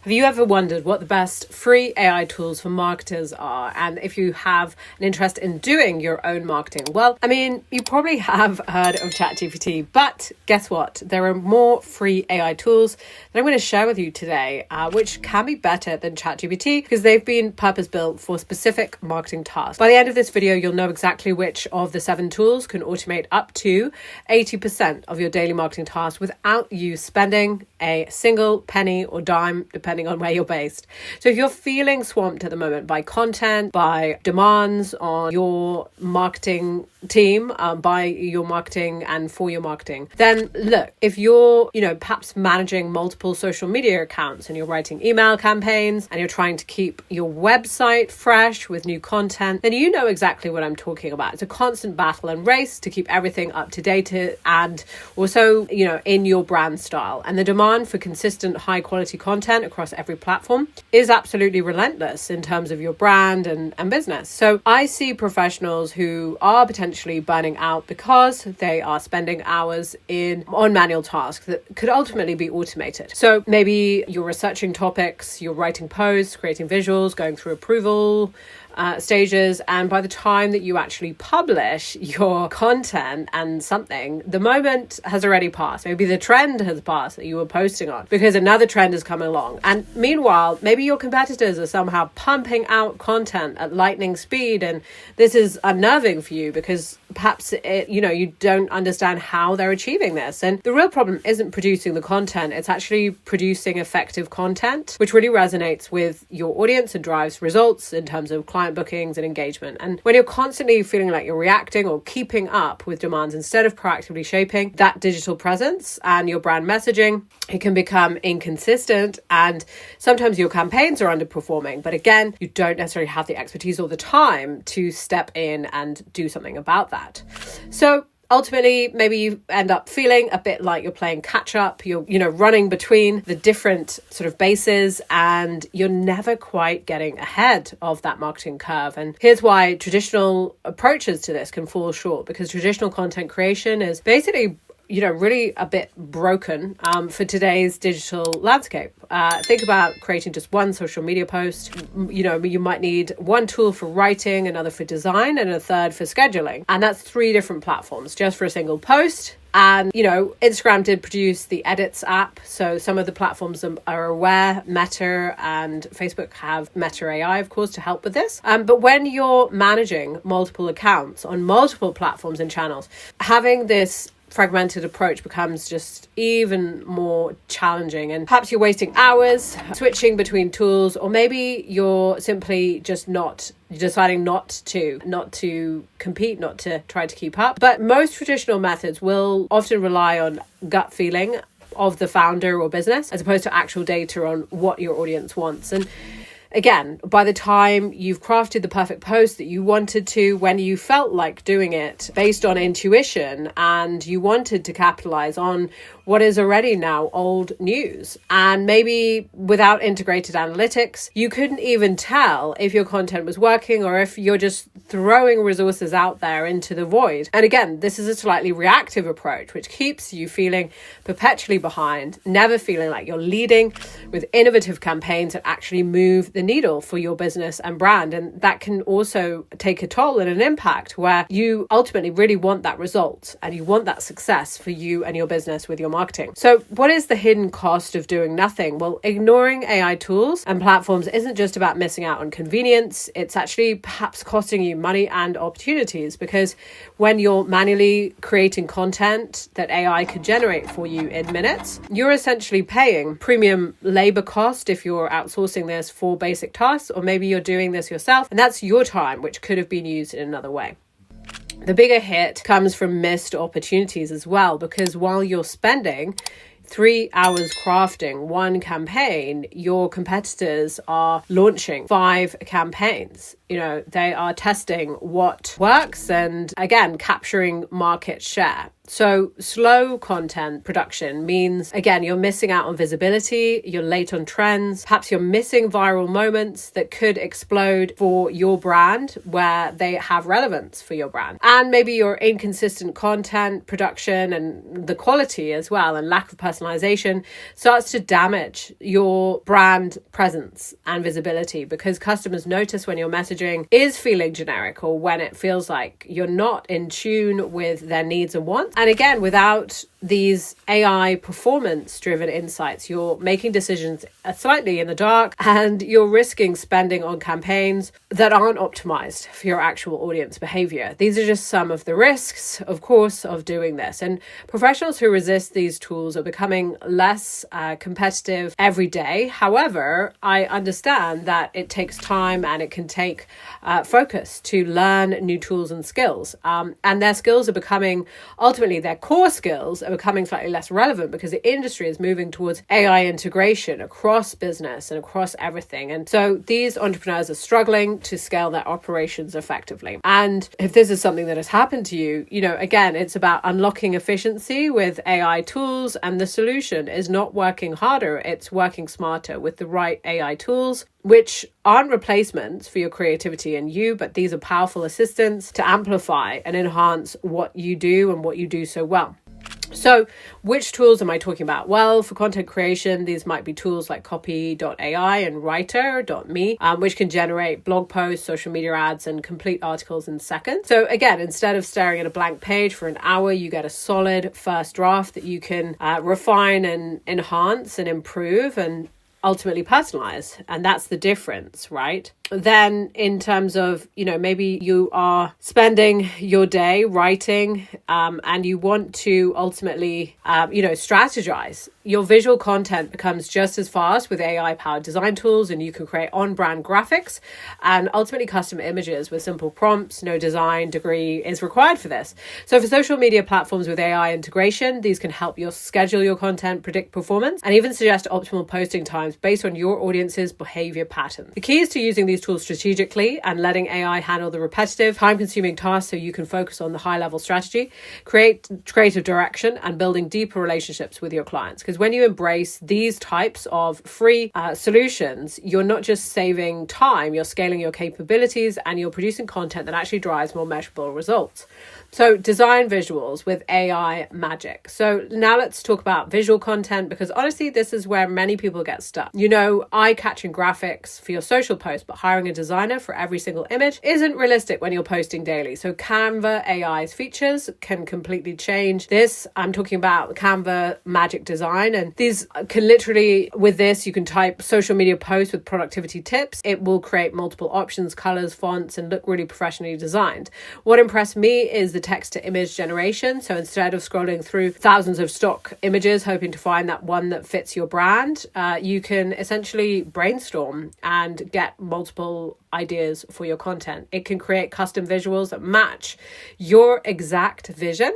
Have you ever wondered what the best free AI tools for marketers are? And if you have an interest in doing your own marketing? Well, I mean, you probably have heard of ChatGPT, but guess what? There are more free AI tools that I'm going to share with you today, which can be better than ChatGPT because they've been purpose-built for specific marketing tasks. By the end of this video, you'll know exactly which of the 7 tools can automate up to 80% of your daily marketing tasks without you spending a single penny or dime, depending on where you're based. So if you're feeling swamped at the moment by content, by demands on your marketing team, by your marketing and for your marketing, then look, if you're, perhaps managing multiple social media accounts and you're writing email campaigns and you're trying to keep your website fresh with new content, then you know exactly what I'm talking about. It's a constant battle and race to keep everything up to date and also, in your brand style. And the demand for consistent high quality content across every platform is absolutely relentless in terms of your brand and business. So I see professionals who are potentially burning out because they are spending hours on manual tasks that could ultimately be automated. So maybe you're researching topics, you're writing posts, creating visuals, going through approval stages, and by the time that you actually publish your content and something, the moment has already passed. Maybe the trend has passed that you were posting on because another trend is coming along. And meanwhile, maybe your competitors are somehow pumping out content at lightning speed, and this is unnerving for you because perhaps you don't understand how they're achieving this. And the real problem isn't producing the content, it's actually producing effective content, which really resonates with your audience and drives results in terms of client bookings and engagement. And when you're constantly feeling like you're reacting or keeping up with demands instead of proactively shaping that digital presence and your brand messaging, it can become inconsistent and sometimes your campaigns are underperforming. But again, you don't necessarily have the expertise or the time to step in and do something about that. So ultimately, maybe you end up feeling a bit like you're playing catch up. You're, running between the different sort of bases and you're never quite getting ahead of that marketing curve. And here's why traditional approaches to this can fall short, because traditional content creation is basically really a bit broken for today's digital landscape. Think about creating just one social media post. You might need one tool for writing, another for design, and a third for scheduling. And that's 3 different platforms just for a single post. And, Instagram did produce the Edits app. So some of the platforms are aware. Meta and Facebook have Meta AI, of course, to help with this. But when you're managing multiple accounts on multiple platforms and channels, having this fragmented approach becomes just even more challenging, and perhaps you're wasting hours switching between tools, or maybe you're simply just deciding not to compete, not to try to keep up. But most traditional methods will often rely on gut feeling of the founder or business as opposed to actual data on what your audience wants. And again, by the time you've crafted the perfect post that you wanted to, when you felt like doing it based on intuition and you wanted to capitalize on what is already now old news, and maybe without integrated analytics, you couldn't even tell if your content was working or if you're just throwing resources out there into the void. And again, this is a slightly reactive approach, which keeps you feeling perpetually behind, never feeling like you're leading with innovative campaigns that actually move the needle for your business and brand. And that can also take a toll and an impact where you ultimately really want that result and you want that success for you and your business with your marketing. So what is the hidden cost of doing nothing? Well, ignoring AI tools and platforms isn't just about missing out on convenience. It's actually perhaps costing you money and opportunities, because when you're manually creating content that AI could generate for you in minutes, you're essentially paying premium labor cost if you're outsourcing this for basic tasks, or maybe you're doing this yourself, and that's your time, which could have been used in another way. The bigger hit comes from missed opportunities as well, because while you're spending 3 hours crafting one campaign, your competitors are launching 5 campaigns. They are testing what works and, again, capturing market share. So slow content production means, again, you're missing out on visibility, you're late on trends, perhaps you're missing viral moments that could explode for your brand where they have relevance for your brand. And maybe your inconsistent content production and the quality as well, and lack of personalization starts to damage your brand presence and visibility, because customers notice when your messaging is feeling generic or when it feels like you're not in tune with their needs and wants. And again, without these AI performance driven insights, you're making decisions slightly in the dark, and you're risking spending on campaigns that aren't optimized for your actual audience behavior. These are just some of the risks, of course, of doing this. And professionals who resist these tools are becoming less competitive every day. However, I understand that it takes time and it can take focus to learn new tools and skills. And their skills are becoming, ultimately, their core skills are becoming slightly less relevant because the industry is moving towards AI integration across business and across everything. And so these entrepreneurs are struggling to scale their operations effectively. And if this is something that has happened to you, again, it's about unlocking efficiency with AI tools, and the solution is not working harder, it's working smarter with the right AI tools, which aren't replacements for your creativity and you, but these are powerful assistants to amplify and enhance what you do and what you do so well. So which tools am I talking about? Well, for content creation, these might be tools like Copy.ai and Writer.me, which can generate blog posts, social media ads, and complete articles in seconds. So again, instead of staring at a blank page for an hour, you get a solid first draft that you can refine and enhance and improve and ultimately personalize. And that's the difference, right? Then in terms of, maybe you are spending your day writing and you want to ultimately, strategize. Your visual content becomes just as fast with AI-powered design tools, and you can create on-brand graphics and ultimately custom images with simple prompts. No design degree is required for this. So for social media platforms with AI integration, these can help you schedule your content, predict performance, and even suggest optimal posting times based on your audience's behavior patterns. The key is to using these tools strategically and letting AI handle the repetitive, time-consuming tasks so you can focus on the high-level strategy, create creative direction, and building deeper relationships with your clients. Because when you embrace these types of free solutions, you're not just saving time, you're scaling your capabilities, and you're producing content that actually drives more measurable results. So design visuals with AI magic. So now let's talk about visual content, because honestly, this is where many people get stuck. Eye-catching graphics for your social post, but hiring a designer for every single image isn't realistic when you're posting daily. So Canva AI's features can completely change this. I'm talking about Canva Magic Design, and these can literally, with this, you can type social media posts with productivity tips. It will create multiple options, colors, fonts, and look really professionally designed. What impressed me is the text to image generation. So instead of scrolling through thousands of stock images hoping to find that one that fits your brand, you can essentially brainstorm and get multiple ideas for your content. It can create custom visuals that match your exact vision.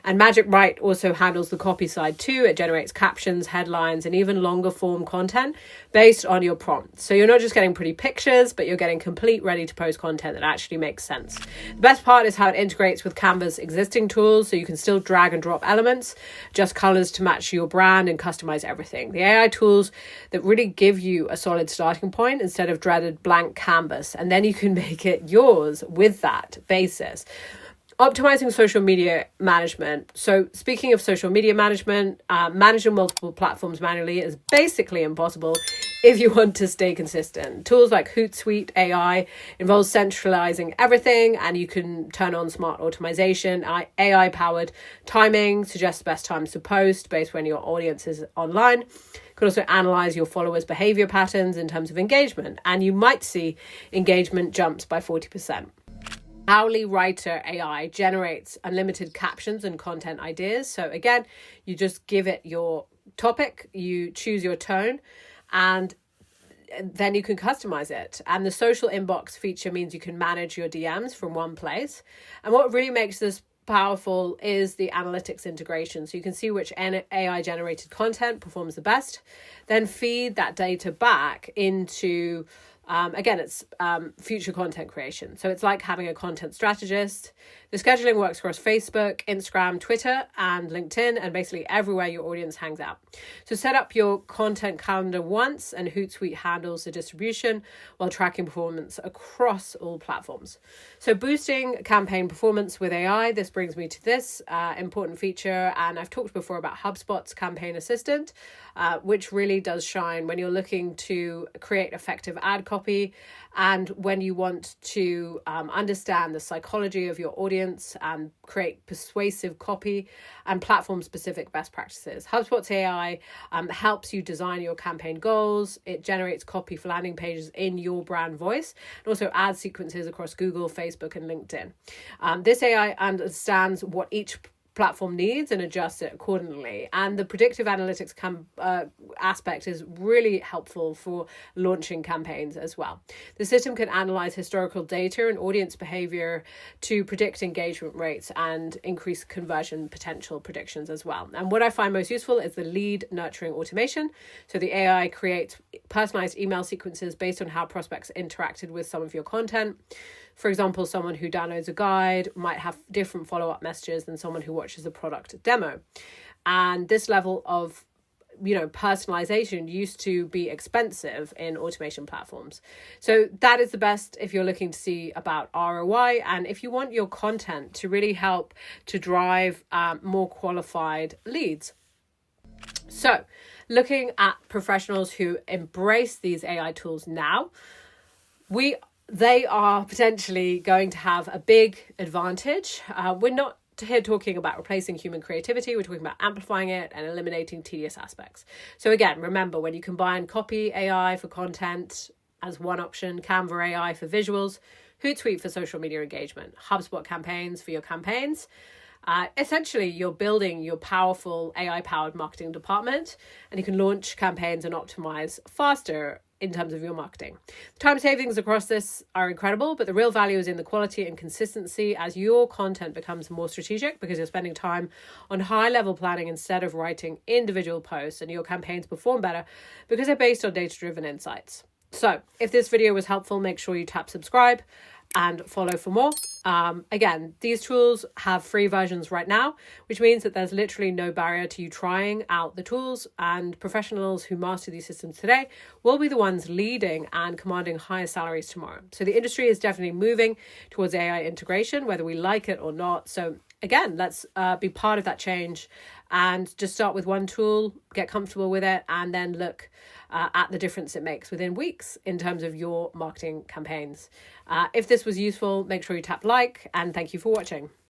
And Magic Write also handles the copy side too. It generates captions, headlines, and even longer form content based on your prompt. So you're not just getting pretty pictures, but you're getting complete ready to post content that actually makes sense. The best part is how it integrates with Canva's existing tools, so you can still drag and drop elements, just colors to match your brand, and customize everything. The AI tools that really give you a solid starting point instead of dreaded blank canvas, and then you can make it yours with that basis. Optimizing social media management. So speaking of social media management, managing multiple platforms manually is basically impossible if you want to stay consistent. Tools like Hootsuite AI involves centralizing everything, and you can turn on smart automation, AI-powered timing, suggest the best times to post based when your audience is online. You can also analyze your followers' behavior patterns in terms of engagement, and you might see engagement jumps by 40%. Owly Writer AI generates unlimited captions and content ideas. So again, you just give it your topic, you choose your tone, and then you can customize it. And the social inbox feature means you can manage your DMs from one place. And what really makes this powerful is the analytics integration. So you can see which AI generated content performs the best, then feed that data back into Again, it's future content creation. So it's like having a content strategist. The scheduling works across Facebook, Instagram, Twitter, and LinkedIn, and basically everywhere your audience hangs out. So set up your content calendar once, and Hootsuite handles the distribution while tracking performance across all platforms. So boosting campaign performance with AI, this brings me to this important feature. And I've talked before about HubSpot's Campaign Assistant, which really does shine when you're looking to create effective ad copy and when you want to understand the psychology of your audience and create persuasive copy and platform-specific best practices. HubSpot's AI helps you design your campaign goals. It generates copy for landing pages in your brand voice and also ad sequences across Google, Facebook, and LinkedIn. This AI understands what each platform needs and adjust it accordingly. And the predictive analytics aspect is really helpful for launching campaigns as well. The system can analyze historical data and audience behavior to predict engagement rates and increase conversion potential predictions as well. And what I find most useful is the lead nurturing automation. So the AI creates personalized email sequences based on how prospects interacted with some of your content. For example, someone who downloads a guide might have different follow-up messages than someone who watches a product demo. And this level of personalization used to be expensive in automation platforms. So that is the best if you're looking to see about ROI and if you want your content to really help to drive more qualified leads. So looking at professionals who embrace these AI tools now, they are potentially going to have a big advantage. We're not here talking about replacing human creativity. We're talking about amplifying it and eliminating tedious aspects. So again, remember, when you combine copy AI for content as one option, Canva AI for visuals, Hootsuite for social media engagement, HubSpot campaigns for your campaigns, essentially you're building your powerful AI-powered marketing department, and you can launch campaigns and optimize faster in terms of your marketing. The time savings across this are incredible, but the real value is in the quality and consistency as your content becomes more strategic because you're spending time on high-level planning instead of writing individual posts, and your campaigns perform better because they're based on data-driven insights. So if this video was helpful, make sure you tap subscribe and follow for more. Again, these tools have free versions right now, which means that there's literally no barrier to you trying out the tools, and professionals who master these systems today will be the ones leading and commanding higher salaries tomorrow. So the industry is definitely moving towards AI integration, whether we like it or not. So again, let's be part of that change and just start with one tool, get comfortable with it, and then look at the difference it makes within weeks in terms of your marketing campaigns. If this was useful, make sure you tap like, and thank you for watching.